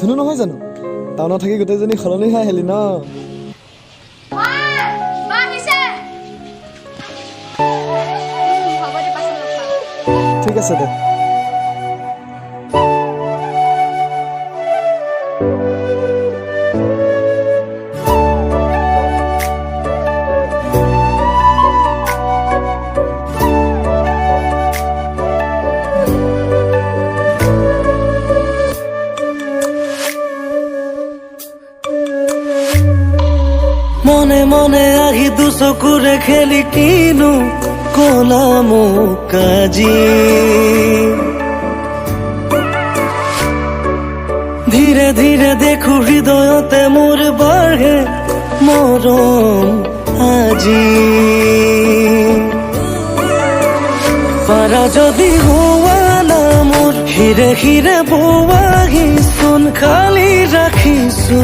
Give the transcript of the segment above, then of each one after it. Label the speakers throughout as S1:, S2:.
S1: ধুনু নহয় জানো টাউনত থাকি গোটেইজনী সলনি হৈ আহিলি ন ঠিক আছে দে
S2: মনে মনে আহি দুচকুৰে খেলি কিনো কলাম কাজি ধীৰে ধীৰে দেখো হৃদয়তে মোৰ বাঢ়ে মৰম আজি পাৰা যদি হোৱা না মোৰ হিৰে হিৰে বোৱাহিচোন খালি ৰাখিছো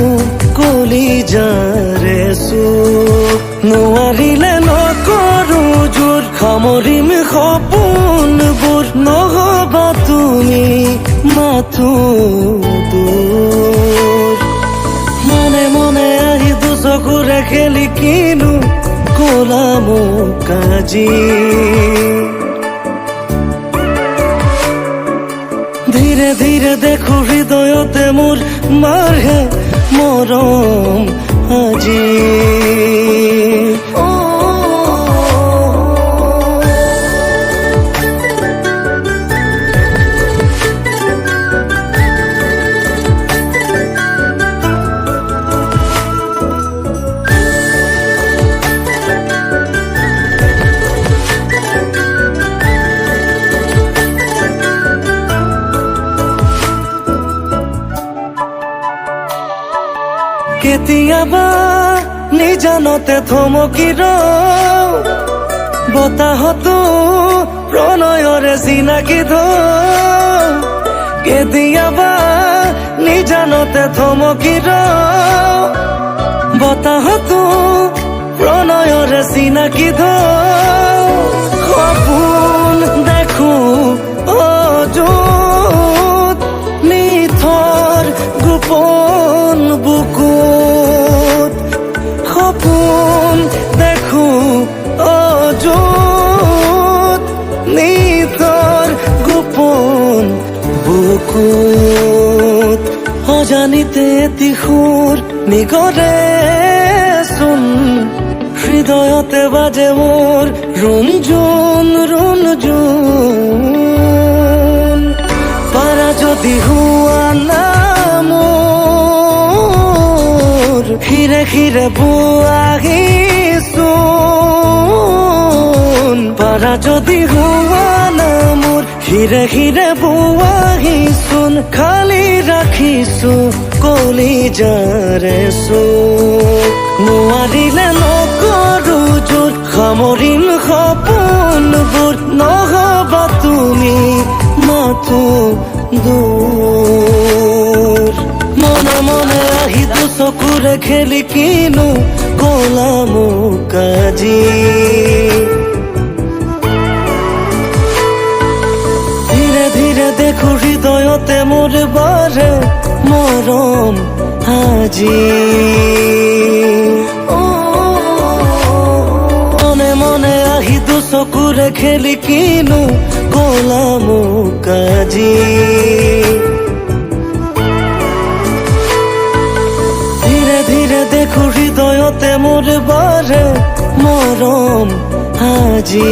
S2: কলিজাৰে চুপ নোৱাৰিলে নকৰো জোৰ সামৰিম সপোনবোৰ নহবা তুমি মাথো দূৰ মনে মনে আহি দুচকুৰে খেলি কিনো কলাম কাজি ধীৰে ধীৰে দেখো হৃদয়তে মোৰ মাৰে মৰম আজি কেতিয়াবা নিজানতে থমকি ৰওঁ বতাহতো প্ৰণয়ৰে চিনাকি ধওঁ কেতিয়াবা নিজানতে থমকি ৰওঁ বতাহতো প্ৰণয়ৰে চিনাকি ধওঁ সপোন দেখো অযুত নিথৰ গোপন বুকুত সপোন দেখো অযুত নিথৰ গোপন বুকুত অজানিতে এটি সুৰ নিগৰে চোন হৃদয়তে বাজে মোৰ ৰুণজুণ ৰুণজুণ পাৰা যদি হোৱা না মোৰ হিৰে হিৰে বোৱাহিচোন পাৰা যদি হোৱা না মোৰ হিৰে হিৰে বোৱাহিচোন খালি ৰাখিছো কলিজাৰে চুপ নোৱাৰিলে নকৰো জোৰ সামৰিম সপোনবোৰ নহবা তুমি মাথো দূৰ মনে মনে আহি দুচকুৰে খেলি কিনো কলাম কাজি ধীৰে ধীৰে দেখো হৃদয়তে মোৰ বাঢ়ে মৰম আজি মনে মনে আহি দুচকুৰে খেলি কিনো কলাম কাজি ধীৰে ধীৰে দেখো হৃদয়তে মোৰ বাঢ়ে মৰম আজি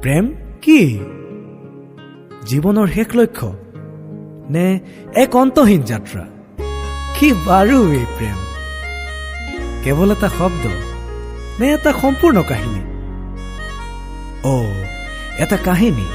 S3: প্ৰেম কি জীৱনৰ শেষ লক্ষ্য নে এক অন্তহীন যাত্ৰা কি বাৰু এই প্ৰেম কেৱল এটা শব্দ নে এটা সম্পূৰ্ণ কাহিনী এটা কাহিনী